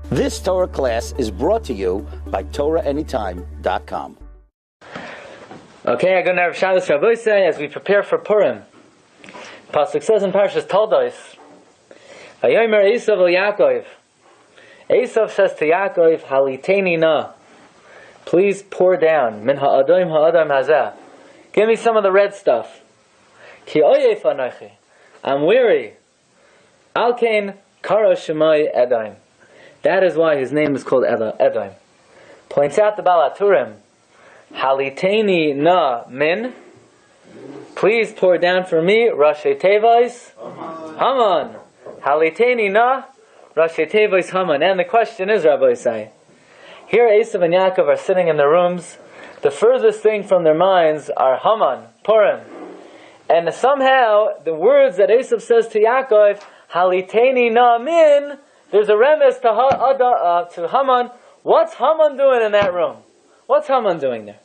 This Torah class is brought to you by TorahAnytime.com. Okay, I go now to Shabbos Rabbi say as we prepare for Purim. Pasuk says in Parsha Toldos, Vayomer Esav el Yaakov. Esav says to Yaakov, Haliteni na. Please pour down. Min ha'adam hazeh. Give me some of the red stuff. Ki oyef anochi. I'm weary. Alkein karo shemai Edom. That is why his name is called Edom. Points out the Baal HaTurim. Haliteni na min. Please pour down for me Rashi Tevos Haman. Haliteni na Rashi Tevos Haman. And the question is, Rabbi Isai, here Esav and Yaakov are sitting in their rooms. The furthest thing from their minds are Haman, Purim. And somehow the words that Esav says to Yaakov, Haliteni na min, there's a remes to Haman. What's Haman doing in that room? What's Haman doing there?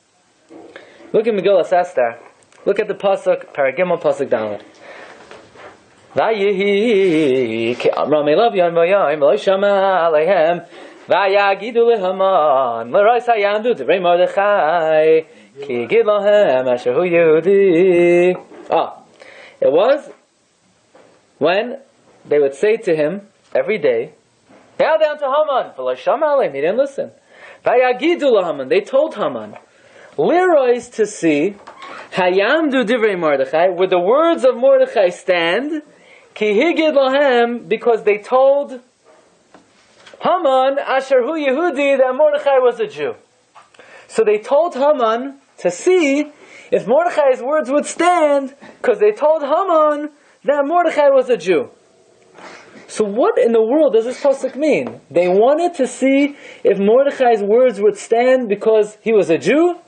Look at Megillas Esther. Look at the pasuk, Paragimel pasuk Dalet. Vayihi ki Amram elav yom v'yom lo shama aleihem vayagidu leHaman l'rais hayamdu divrei Mordechai ki yigid lahem asher hu Yehudi. It was when they would say to him every day, bow down to Haman, v'lo shama aleim. He didn't listen. Vayagidu leHaman. They told Haman, Leroy's to see, Hayamdu divrei Mordechai, where the words of Mordechai stand, Ki higid lahem, because they told Haman, Asher hu Yehudi, that Mordechai was a Jew. So they told Haman to see if Mordechai's words would stand, because they told Haman that Mordechai was a Jew. So what in the world does this pasuk mean? They wanted to see if Mordechai's words would stand because he was a Jew?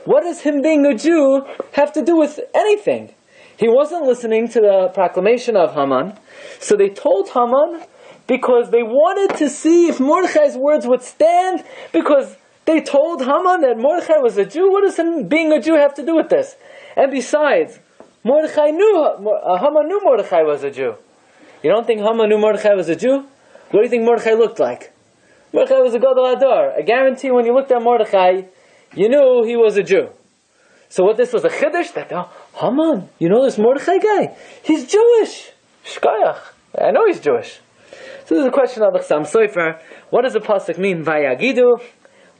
What does him being a Jew have to do with anything? He wasn't listening to the proclamation of Haman. So they told Haman because they wanted to see if Mordechai's words would stand, because they told Haman that Mordechai was a Jew. What does him being a Jew have to do with this? And besides, Haman knew Mordechai was a Jew. You don't think Haman knew Mordechai was a Jew? What do you think Mordechai looked like? Mordechai was a Gadol Hador. I guarantee when you looked at Mordechai, you knew he was a Jew. So what, this was a chiddush? That, Haman, you know this Mordechai guy? He's Jewish. Shkayach. I know he's Jewish. So this is a question of the Chassam Sofer. What does the pasuk mean? Vayagidu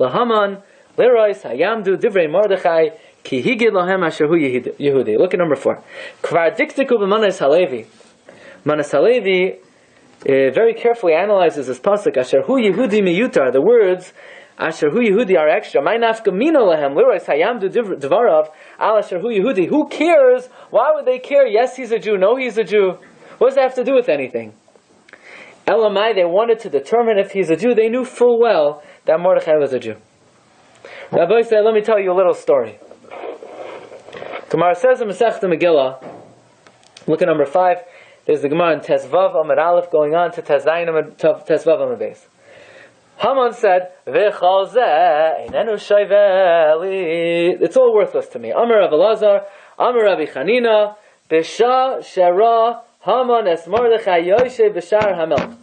laHaman lerois hayamdu divrei Mordechai ki higid lahem asher hu Yehudi. Look at number 4. Kvar diktiku b'manas halevi. Manas halevi very carefully analyzes this pasuk. Asher hu Yehudi miyutar. The words Asher hu Yehudi are extra. My nafkamino lahem lirois hayamdu dvarav al asher hu Yehudi. Who cares? Why would they care? Yes, he's a Jew. No, he's a Jew. What does that have to do with anything? Elamai, they wanted to determine if he's a Jew. They knew full well that Mordechai was a Jew. Rabbi said, let me tell you a little story. Gemara says in Masechta Megillah, look at number 5. There's the Gemara in Tesvav Amud Aleph going on to Tesvav Amud Beis. Haman said, "V'chal zeh einenu shayveli." It's all worthless to me. Amar Rav Elazar, Amar Rabbi Chanina, B'sha shara Haman es Mordechai yoshe b'shar hamelch.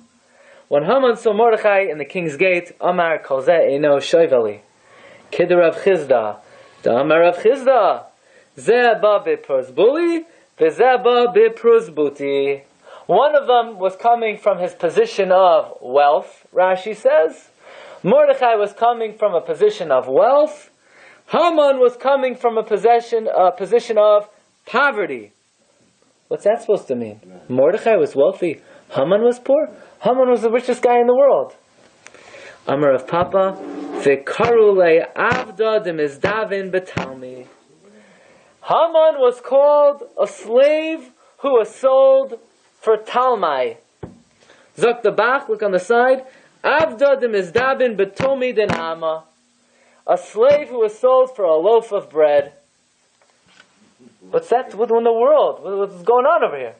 When Haman saw Mordechai in the king's gate, Amar kol zeh eino shayveli. Kid Rav Chizda, Amar Rav Chizda, zeh ba b'prozbuli, v'zeh ba b'prozbuti. One of them was coming from his position of wealth, Rashi says. Mordechai was coming from a position of wealth. Haman was coming from a position of poverty. What's that supposed to mean? Mordechai was wealthy. Haman was poor. Haman was the richest guy in the world. Amar of Papa, V'karu le avda demizdavin betalmi. Haman was called a slave who was sold for talmai. Zok the Bach, look on the side. Avda demizdavin betomi den ama. A slave who was sold for a loaf of bread. What's that in the world? What's going on over here?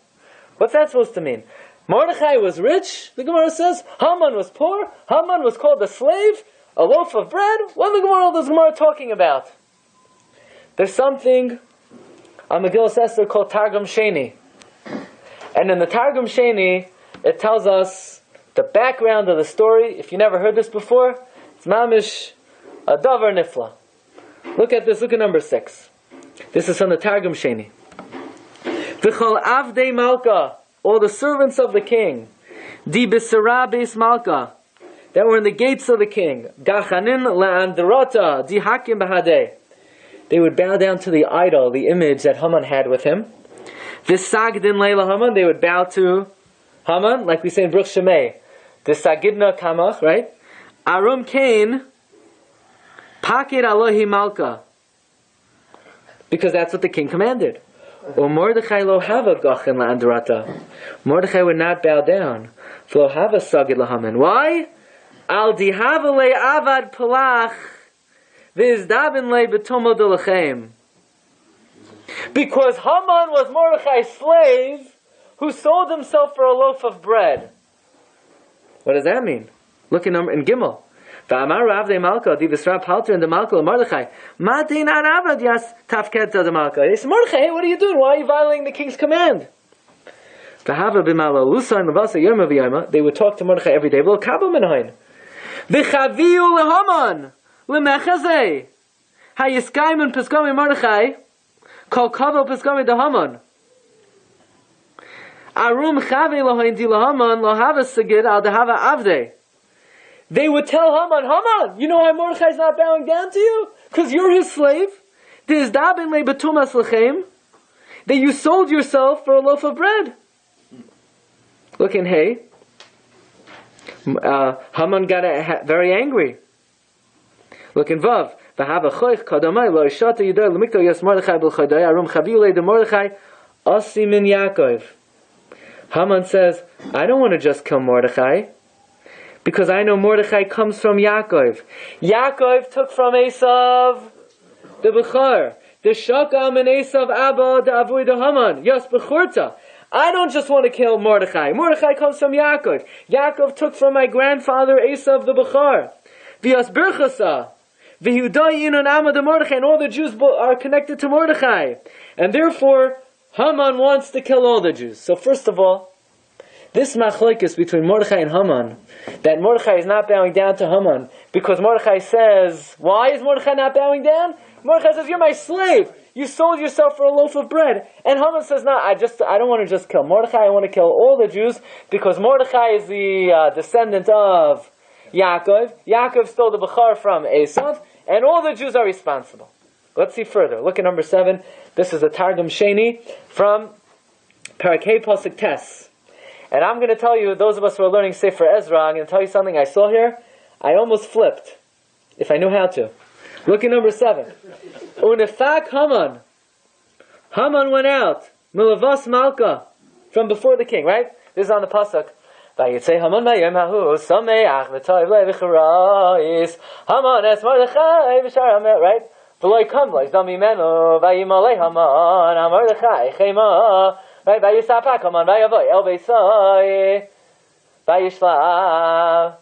What's that supposed to mean? Mordechai was rich, the Gemara says. Haman was poor. Haman was called a slave, a loaf of bread. What in the world is Gemara talking about? There's something on Megillas Esther called Targum Sheni. And in the Targum Sheni, it tells us The background of the story, if you never heard this before, it's mamish a davar nifla. Look at this, look at number 6. This is from the Targum Sheni. V'chol avdei malka, all the servants of the king, di b'sara beis malka, that were in the gates of the king, gachanin la'andrata, di hakim b'hadeh. They would bow down to the idol, the image that Haman had with him. V'sagdin leila Haman, they would bow to Haman, like we say in Bruch Shemay. The sagidna kamach, right? Arum kain, pakid Alohi malka. Because that's what the king commanded. Or Mordechai lo hava gachin la'andrata. Mordechai would not bow down. V'lo hava sagid lahaman. Why? Al dihava le avad pelach v'izdabin le betomo delachem. Because Haman was Mordechai's slave who sold himself for a loaf of bread. What does that mean? Look in Gimel. V'amar Rav de Malka, di v'srav halter in the Malka of Mordechai. Ma dinar avad yas tafket to the Malka. He said, Mordechai, hey, what are you doing? Why are you violating the king's command? V'hava b'mala lusa and levasa yoma v'yoma. They would talk to Mordechai every day. V'lo kabo menhain. V'chaviu lehaman lemechazeh. Hayiskaimun piskami Mordechai. Kol kavo piskami de Haman. Arum chave lohain di lahaman lohava sigid al dehava avdei. They would tell Haman, Haman, you know why Mordechai's not bowing down to you? Because you're his slave. That you sold yourself for a loaf of bread. Look in Hey. Haman got very angry. Look in Vav. Haman says, I don't want to just kill Mordechai, because I know Mordechai comes from Yaakov. Yaakov took from Esav the Bechor. The Shakam and Esav Abba the Avui the Haman. Yes, Bechorta. I don't just want to kill Mordechai. Mordechai comes from Yaakov. Yaakov took from my grandfather Esav the Bechor. V'yas Birchasa. V'yudayin and Amma the Mordechai. And all the Jews are connected to Mordechai. And therefore, Haman wants to kill all the Jews. So first of all, this machlokes between Mordechai and Haman, that Mordechai is not bowing down to Haman, because Mordechai says, why is Mordechai not bowing down? Mordechai says, you're my slave. You sold yourself for a loaf of bread. And Haman says, no, I don't want to just kill Mordechai, I want to kill all the Jews, because Mordechai is the descendant of Yaakov. Yaakov stole the Bechor from Esav, and all the Jews are responsible. Let's see further. Look at number 7. This is a Targum Sheni from Parakei Pasuk Tes. And I'm going to tell you, those of us who are learning Sefer Ezra, I'm going to tell you something I saw here. I almost flipped, if I knew how to. Look at number 7. Unefak Haman. Haman went out. Milavas Malka. From before the king, right? This is on the Pasuk. Vayitzei Haman vayom hahu sameach v'toiv le'v'churayis. Haman es Mordechai v'shar hamer, right? V'loi kam lo izdam imenu vayimalei Haman ha-Mordechai chema. Right, Vayisapak Haman vayavoy el beisai vayishlav.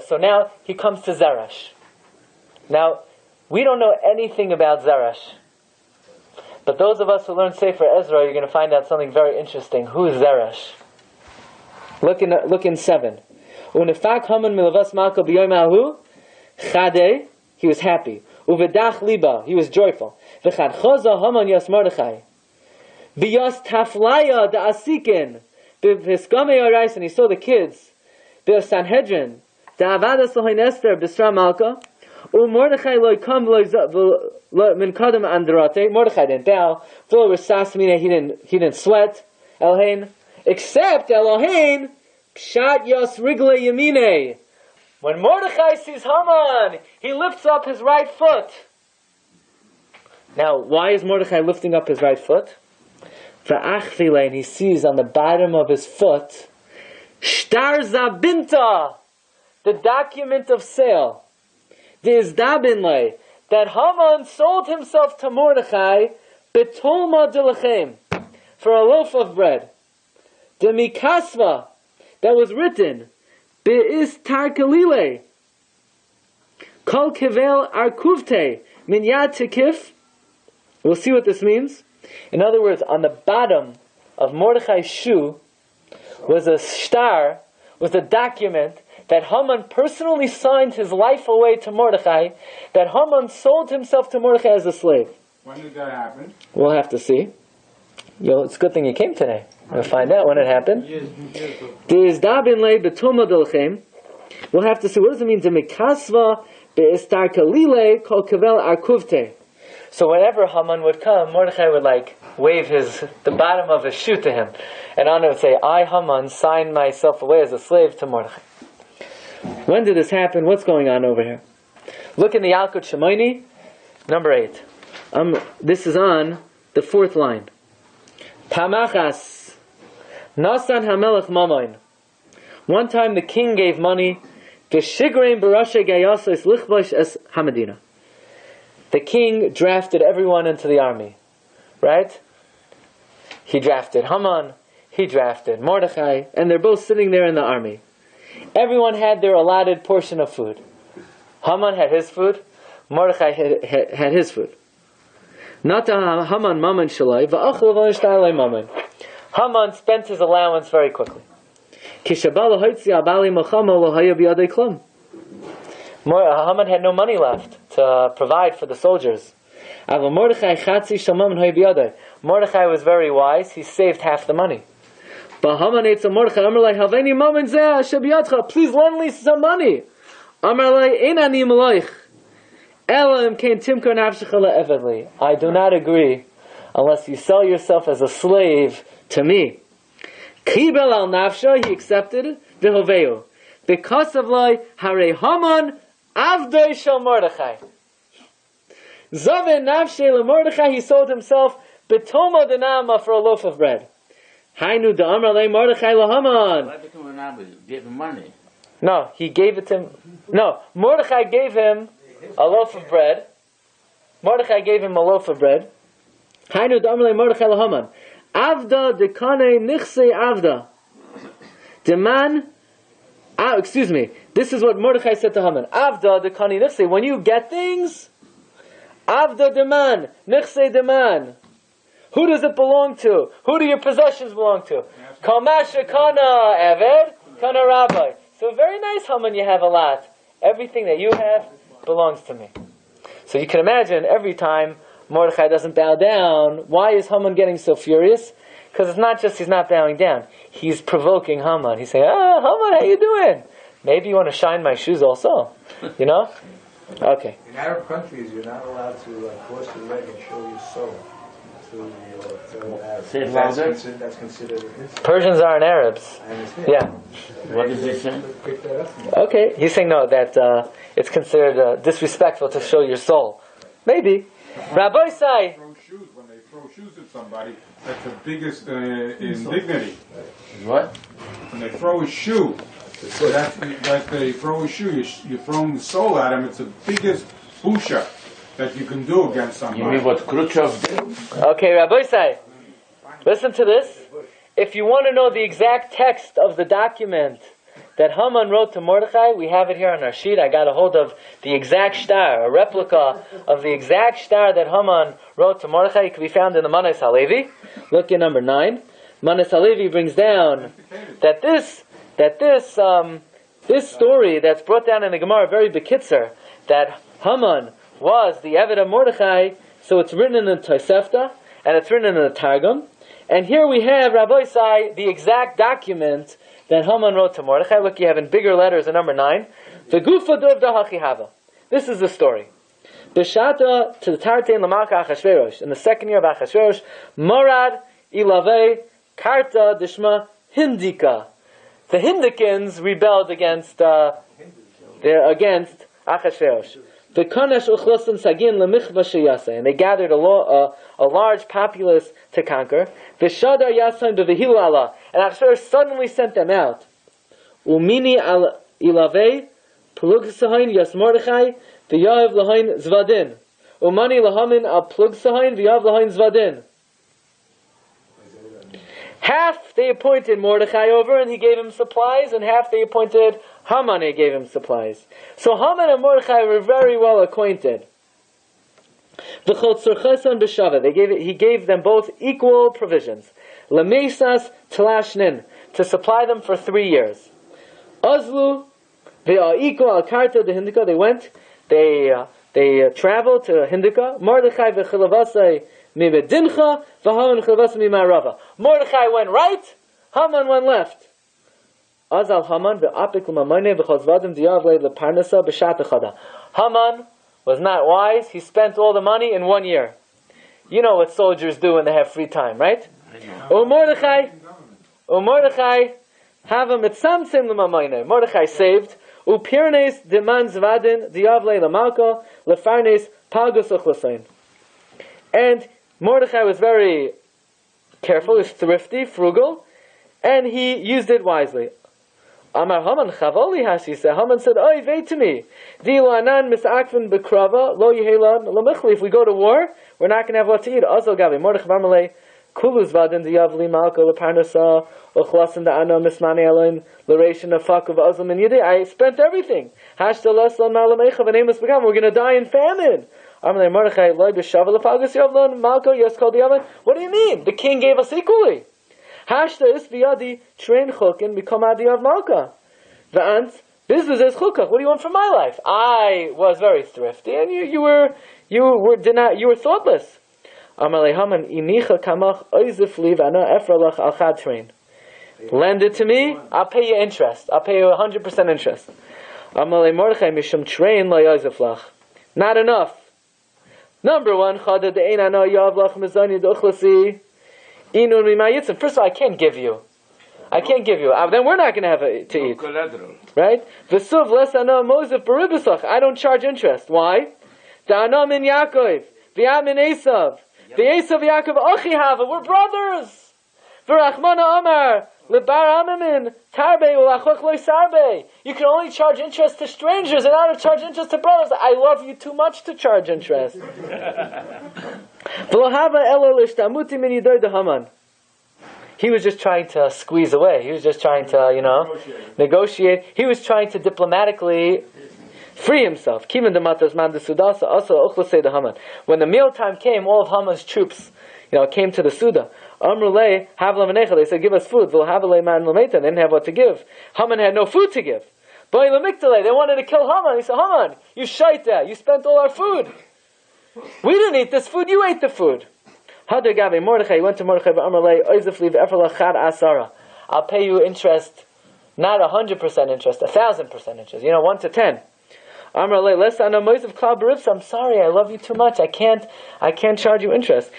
So now he comes to Zeresh. Now we don't know anything about Zeresh, but those of us who learn Sefer Ezra, you're going to find out something very interesting. Who is Zeresh? Look in 7. Unefak Haman milavas malka b'yom hahu chade. He was happy. Uvedach liba. He was joyful. V'chad choza Haman yas Mordechai. B'yas taflaya da asikin. B'hiskame arais, and he saw the kids. B'yas Sanhedrin. Da avadas lohain Esther b'sra malka. Mordechai lo kam min kadam andrate. Mordechai didn't bow. V'lo resasmina. He didn't sweat. Elhain. Except Elohain pshat yas rigle yamine. When Mordechai sees Haman, he lifts up his right foot. Now, why is Mordechai lifting up his right foot? V'achvile, and he sees on the bottom of his foot shtar zabinta, the document of sale. Dizdabinle, that Haman sold himself to Mordechai betolma dilachem, for a loaf of bread. The mikasva, that was written, be'is tarkalile, kol kevel arkuvte, min yad tekif. We'll see what this means. In other words, on the bottom of Mordechai's shoe was a star was a document that Haman personally signed his life away to Mordechai, that Haman sold himself to Mordechai as a slave. When did that happen? We'll have to see. It's a good thing you came today. We'll find out when it happened. We'll have to see, what does it mean to mikasva be'istar kalile kol kavel arkuvte? So whenever Haman would come, Mordechai would wave the bottom of his shoe to him. And on it would say, I, Haman, signed myself away as a slave to Mordechai. When did this happen? What's going on over here? Look in the Yalkut Shemaini, number 8. This is on the 4th line. Tamachas Nasan Hamelech Mamoin. One time the king gave money. V'shigrein barasha gayasos lichbash es hamadina. The king drafted everyone into the army. Right? He drafted Haman, he drafted Mordechai, and they're both sitting there in the army. Everyone had their allotted portion of food. Haman had his food, Mordechai had his food. Nata Haman maman shalai va'achal v'nishtalei maman. Haman spent his allowance very quickly. Haman had no money left to provide for the soldiers. Mordechai was very wise. He saved half the money. Please lend me some money. I do not agree unless you sell yourself as a slave to me. Kibel al nafsha, he accepted v'hoveu. Because of like Hare Haman avdei shel Mordechai. Zaven nafshe le Mordechai, he sold himself betomo denama for a loaf of bread. Hainu da'amar le Mordechai le Haman. Why betomo denama? You gave him money. No, he gave it to him. No, Mordechai gave him a loaf of bread. Mordechai gave him a loaf of bread. Hainu da'amar le Mordechai le Haman. Avda dekane nichse avda. Deman. Excuse me. This is what Mordechai said to Haman. Avda dekane nichse. When you get things, avda deman nichse deman. Who does it belong to? Who do your possessions belong to? Kamasha kana eved kana rabbi. So very nice, Haman. You have a lot. Everything that you have belongs to me. So you can imagine every time Mordechai doesn't bow down. Why is Haman getting so furious? Because it's not just he's not bowing down. He's provoking Haman. He's saying, Haman, how you doing? Maybe you want to shine my shoes also. You know? Okay. In Arab countries, you're not allowed to cross your leg and show your soul to your Arabs. That's considered offensive. Persians aren't Arabs. I understand. Yeah. What is he saying? Okay. He's saying no, that it's considered disrespectful to show your soul. Maybe. Rabbi Sai. When they throw shoes at somebody, that's the biggest indignity. What? When they throw a shoe, that they throw a shoe, you're throwing the soul at him. It's the biggest busha that you can do against somebody. You mean what Khrushchev did? Okay, Rabbi Sai. Listen to this. If you want to know the exact text of the document that Haman wrote to Mordechai, we have it here on our sheet. I got a hold of the exact shtar, a replica of the exact shtar that Haman wrote to Mordechai. It can be found in the Manes Halevi. Look at number 9. Manes Halevi brings down that this story that's brought down in the Gemara, very bekitzer, that Haman was the Eved of Mordechai. So it's written in the Tosefta and it's written in the Targum. And here we have, Rabbi Sai, the exact document that Haman wrote to Mordechai. Look, you have in bigger letters in number 9. V'gufa dovda hachihava. This is the story. B'shata to the tartein l'malka Achashverosh. In the second year of Achashverosh, Morad ilavei karta dishma hindika. The Hindikans rebelled against Achashverosh. V'kanesh uchlosim sagin l'michva sheyaseh. And they gathered a large populace to conquer. V'shadar yasaim b'vehilu Allah. And Achashverosh suddenly sent them out. Umini al ilavei plugsahain yas Mordechai v'yav lahain zvadin. Umani lahamin al plugsahain v'yav lahain zvadin. Half they appointed Mordechai over and he gave him supplies, and half they appointed Haman and he gave him supplies. So Haman and Mordechai were very well acquainted. He gave them both equal provisions. Lamesas tlashnin, to supply them for 3 years. Azlu, ve'a'iku al karta de Hindika. They went. They traveled to Hindika. Mordechai ve'chilavasai mibedincha, v'Haman chilavasai mimarava. Mordechai went right. Haman went left. Azal Haman ve'apik l'mamayne v'chazvadim diyav le'parnasa b'shat echada. Haman was not wise. He spent all the money in 1 year. You know what soldiers do when they have free time, right? O Mordechai, have a mitzamtzim l'mamayne. Mordechai saved. U pirnes deman zvadin diyav le'lamalka lefarnes pagus uchlasain. And Mordechai was very careful. He was thrifty, frugal, and he used it wisely. Amar Haman chavoli hashi said. Haman said, "Oy vei to me. Dilu anan misakvin bekrava lo yehelan lamichli. If we go to war, we're not going to have what to eat." Azal gavi Mordechai barmalei kuluz vadin diyavli malka leparnasa uchlasin da'ana mismani aloin l'reishin afak of azal min yidei. I spent everything. Hashtalas lo malamecha v'nemus begam. We're going to die in famine. Amalei Mordechai loy b'shava lepagus yavlon malka yaskol diyavlin. What do you mean? The king gave us equally. Hashta is biyadi train chukin become adi of malka. The ant business is chukach. What do you want from my life? I was very thrifty, and you were thoughtless. Amalei Haman inicha kamach oizifli v'ana efralach al chad train. Lend it to me. I'll pay you interest. I'll pay you 100% interest. Amalei Mordechai mishum train la yozeflach. Not enough. Number one, chada de'ein ana yavlach mizani d'uchlasi. First of all, I can't give you. Then we're not going to have it to eat. Right? V'suv lesana mozef beribusach. I don't charge interest. Why? Da'ana min Yaakov. V'yam min Esav. V'Esav Yaakov achi hava. We're brothers. V'rachmana amar. Lebar amamin. Tarbe u'achoch loy sarbe. You can only charge interest to strangers and not charge interest to brothers. I love you too much to charge interest. He was just trying to squeeze away. He was just trying to, negotiate. He was trying to diplomatically free himself. When the mealtime came, all of Haman's troops, came to the Suda. They said, give us food. They didn't have what to give. Haman had no food to give. They wanted to kill Haman. He said, Haman, you shaita, you spent all our food. We didn't eat this food, you ate the food. Mordechai went to Mordechai, I'll pay you interest, not 100% interest, 1,000% interest, 1 to 10. I'm sorry, I love you too much, I can't charge you interest.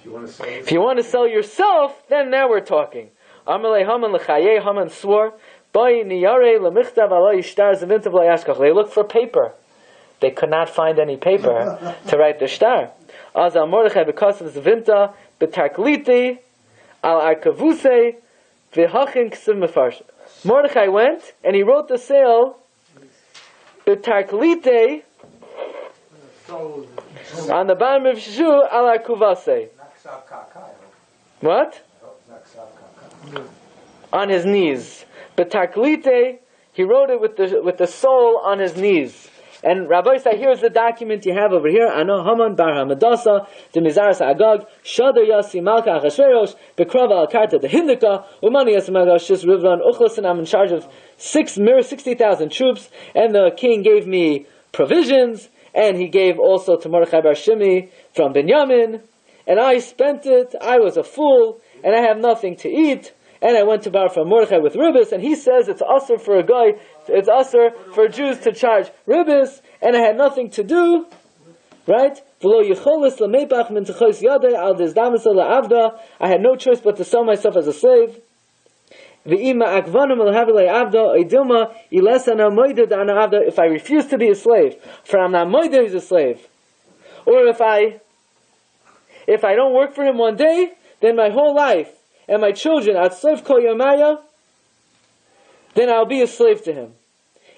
If you want to sell yourself, then now we're talking. Haman swore, they looked for paper. They could not find any paper to write the shtar. Azal Mordechai because of Zvinta, B'tarkliti, al Arkavuse, V'hachin Ksiv Mefarsh. Mordechai went and he wrote the sale B'tarklite on the bottom of Shu al Arkuvase. What? On his knees. B'tarklite, he wrote it with the sole on his knees. And Rabbi said, here's the document you have over here. Ano Haman bar Hamadasa, the Mizaras Agag, Shadar Yasi Malka Achashverosh, Bekrava Al Karta, the Hindika, Umani Yasi Malka Shis Rivran Uchlasin. I'm in charge of 60,000 troops, and the king gave me provisions, and he gave also to Mordechai bar Shimi from Binyamin, and I spent it. I was a fool, and I have nothing to eat. And I went to bar from Mordechai with ribis, and he says it's usher for a guy, it's usher for Jews to charge ribis, and I had nothing to do, right? I had no choice but to sell myself as a slave. If I refuse to be a slave, for I'm not moide, he's a slave. Or if I don't work for him one day, then my whole life and my children, then I'll be a slave to him.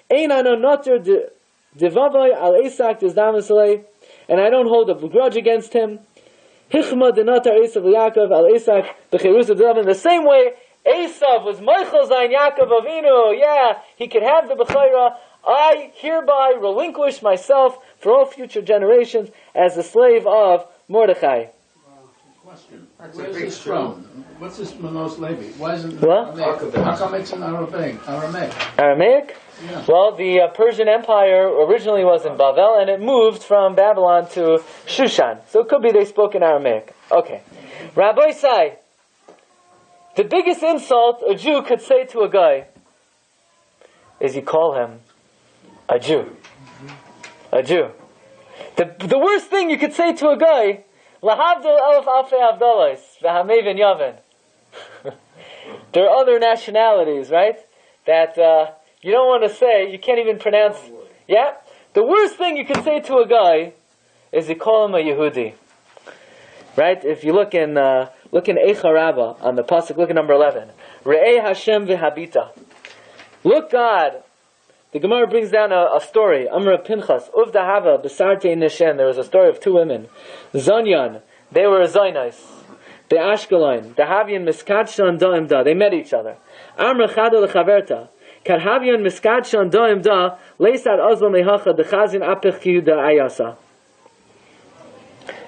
And I don't hold a grudge against him. The same way Esav was Michael Zayin Yaakov Avinu, he could have the Bechayra I hereby relinquish myself for all future generations as the slave of Mordechai. Question. Where's this from? What's this Manos Levi? Why isn't it What? Aramaic? How come it's in Aramaic? Aramaic? Yeah. Well, the Persian Empire originally was in Babel, and it moved from Babylon to Shushan. So it could be they spoke in Aramaic. Okay. Rabbi Sai, the biggest insult a Jew could say to a guy is you call him a Jew. A Jew. The worst thing you could say to a guy, Lahavdol elf alfei avdolos, v'hamevin yavin. There are other nationalities, right? That you don't want to say, you can't even pronounce. Yeah? The worst thing you can say to a guy is you call him a Yehudi. Right? If you look in Eicha Rabbah, on the Pasuk, look at number 11. Re'eh Hashem v'habita. Look God. The Gemara brings down a story. Amra Pinchas, Uvda Hava, Besarte Nishen. There was a story of two women. Zonyan, they were Zionais. The Ashkelon, the Havian Miskadshan Da'imda. They met each other. Amra Chado Lechaverta. Karhavian Miskadshan Da'imda, Leisad Ozlan Lehacha, the Chazin Apech Kiyuda Ayasa.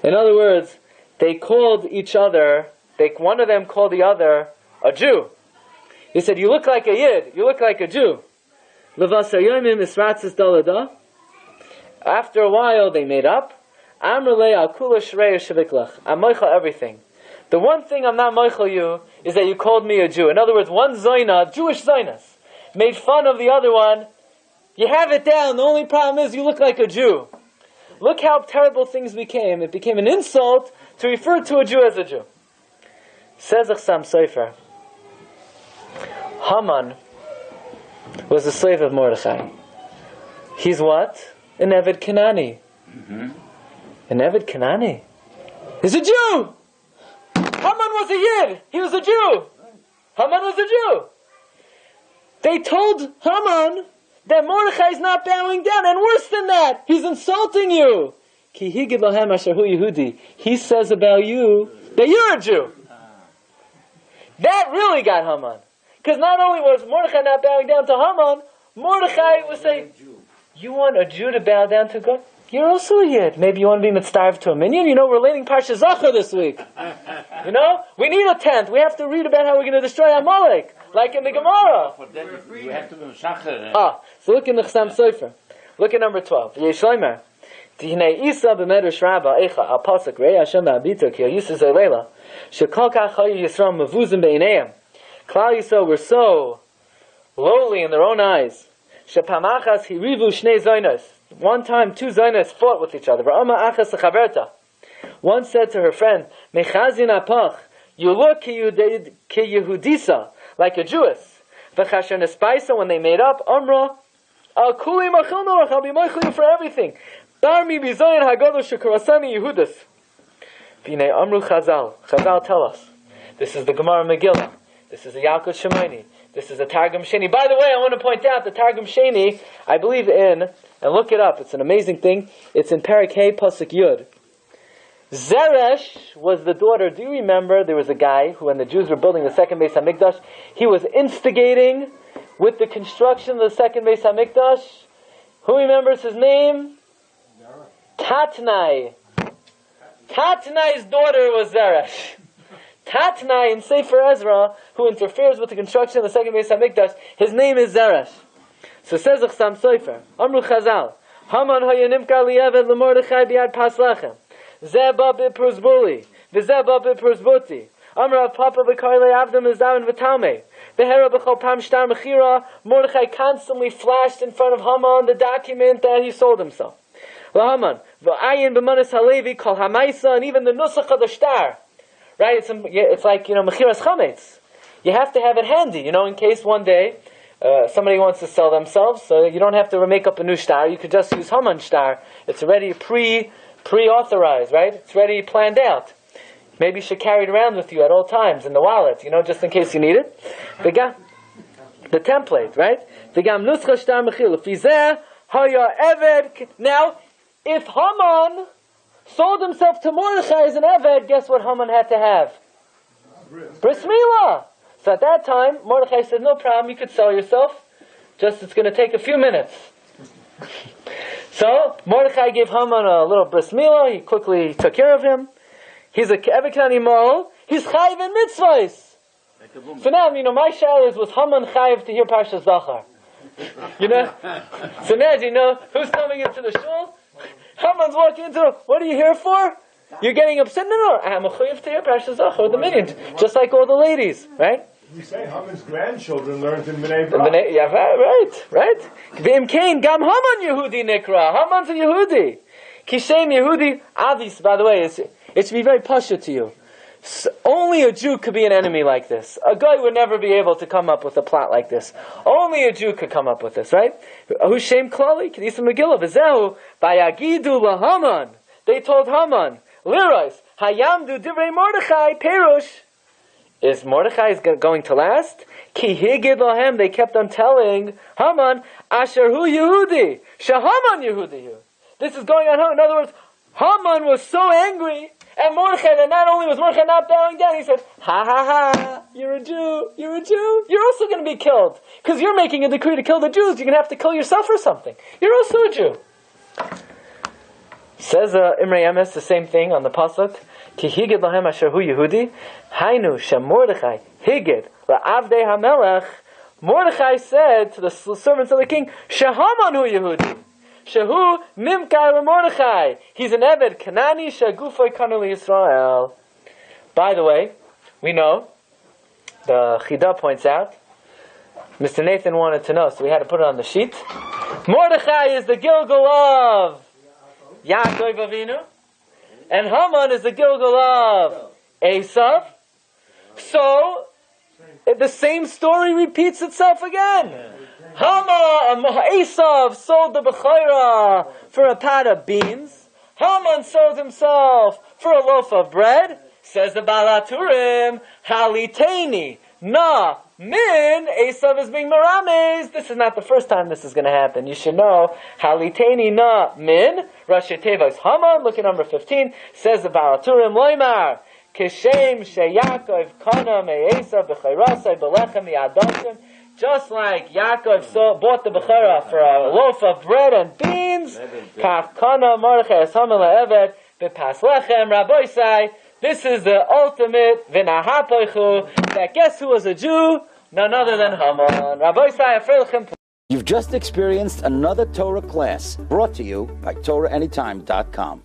In other words, they called each other, one of them called the other a Jew. He said, you look like a Yid, you look like a Jew. After a while, they made up. I'm moichel everything. The one thing I'm not moichel you is that you called me a Jew. In other words, one Zoina, Jewish Zoinas, made fun of the other one. You have it down. The only problem is you look like a Jew. Look how terrible things became. It became an insult to refer to a Jew as a Jew. Says Achsam Sofer, Haman was a slave of Mordechai. He's what? An Eved Kanani. An Eved Kanani. He's a Jew! Haman was a Yid! He was a Jew! Haman was a Jew! They told Haman that Mordechai is not bowing down, and worse than that, he's insulting you! Ki higid lahem asher hu Yehudi. He says about you that you're a Jew! That really got Haman. Because not only was Mordechai not bowing down to Haman, Mordechai was saying, you want a Jew to bow down to God? You're also a Yid. Maybe you want to be mitzvah to a minion? You know, we're learning Parsha Zachor this week. You know? We need a tent. We have to read about how we're going to destroy Amalek. Like in the Gemara. For that, you have to be Shachar. So look in the Chassam Sofer. Look at number 12. Yeshloimer. Tihnei Isa b'medrash Rabbah Eicha al pasuk Rei Hashem ba'abita ki Yisrael Zaylela shekol kach hayu Yisrael mevuzim beineim. Klal Yisrael were so lowly in their own eyes. Shepamachas hirivu shnei zoynos. One time, two zoynos fought with each other. V'ama achas lechaverta. One said to her friend, Mechazin apach, you look ki Yehudisa, like a Jewess. V'chasher nespaisa, when they made up, Amra, al kuli machil norach, I'll be machil you for everything. Bar mi bizoyin hagadol shekarasani Yehudis. V'nei Amru Chazal. Chazal tell us. This is the Gemara Megillah. This is the Yalkut Shemini. This is the Targum Sheni. By the way, I want to point out the Targum Sheni, I believe in, and look it up, it's an amazing thing, it's in Perek Hey Pasuk Yud. Zeresh was the daughter, do you remember, there was a guy who, when the Jews were building the second Beis HaMikdash, he was instigating with the construction of the second Beis HaMikdash. Who remembers his name? Tatnai. Tatnai's daughter was Zeresh. Tatnai in Sefer Ezra, who interferes with the construction of the second Beis HaMikdash, his name is Zeresh. So says Achsam Sofer, Amru Chazal, Haman hayanimka liyeved lemordechai biad pas lechem, zeba b'pruzbuli, v'zeba b'pruzbuti, Amra papa v'karle avdam izdaven v'talmei, v'hera b'chol pam shtar mechira. Mordechai constantly flashed in front of Haman the document that he sold himself. Haman v'ayin b'manis halevi kol hamaisa, and even the nusach of the shtar. Right? It's like, mechiras chametz. You have to have it handy, in case one day somebody wants to sell themselves, so you don't have to make up a new shtar. You could just use Haman shtar. It's already pre-authorized, right? It's already planned out. Maybe you should carry it around with you at all times in the wallet, just in case you need it. The template, right? Now, if Haman sold himself to Mordechai as an Eved, guess what Haman had to have? Bris Milah. So at that time, Mordechai said, no problem, you could sell yourself. Just, it's going to take a few minutes. So Mordechai gave Haman a little bris milah. He quickly took care of him. He's a Evikani Mol. He's chayiv in mitzvahs. So now, my shayla is, was Haman chayiv to hear Parsha Zachar? So now, do you know who's coming into the shul? Haman's walking into. What are you here for? You're getting upset? No. I'm a chayiv to hear Parsha Zachar, the minions, just like all the ladies, right? You say Haman's grandchildren learned in Bnei Brak. Yeah, right. V'im kain gam Haman Yehudi nikra. Haman's a Yehudi. Kishem Yehudi. Avis, by the way, it should be very pasha to you. Only a Jew could be an enemy like this. A guy would never be able to come up with a plot like this. Only a Jew could come up with this, right? Hushem klali kedisa Megillah v'zehu bayagidu laHaman. They told Haman, Lirais hayamdu divrei Mordechai perush. Is Mordechai going to last? Ki higid lahem. They kept on telling Haman, Asher hu Yehudi, Shahaman Yehudihu. This is going on. In other words, Haman was so angry at Mordechai that not only was Mordechai not bowing down, he said, ha ha ha, you're a Jew, you're also going to be killed. Because you're making a decree to kill the Jews, you're going to have to kill yourself or something. You're also a Jew. Says Imrei Emes the same thing on the Pasuk. Ki higid lahem asher hu Yehudi, hainu shem Mordechai higid la'avdei hamelech. Mordechai said to the servants of the king, Shahaman hu Yehudi, shehu nimkar leMordechai. He's an Eved Kanani shagufay kanu Yisrael. By the way, we know the Chida points out. Mr. Nathan wanted to know, so we had to put it on the sheet. Mordechai is the Gilgal of Yaakov Avinu, and Haman is the Gilgal of Esav. So, the same story repeats itself again. Esav sold the Bechorah for a pot of beans. Haman sold himself for a loaf of bread. Says the Baal HaTurim, Haliteni na min. Esav is being merames. This is not the first time this is going to happen. You should know. Haliteni na min. Rashi Teva is Haman. Look at number 15. Says the Baal HaTurim, Loimar Kishem sheYaakov kana me'Esav b'chayrasai b'lechem mi'adasim. Just like Yaakov bought the Bechorah for a loaf of bread and beans, Kach kana Mordechai es Haman le'Eved b'pas lechem. Rabbi say, this is the ultimate v'nahapoichu, that guess who was a Jew? None other than Haman. Rabbi say, You've just experienced another Torah class brought to you by TorahAnytime.com.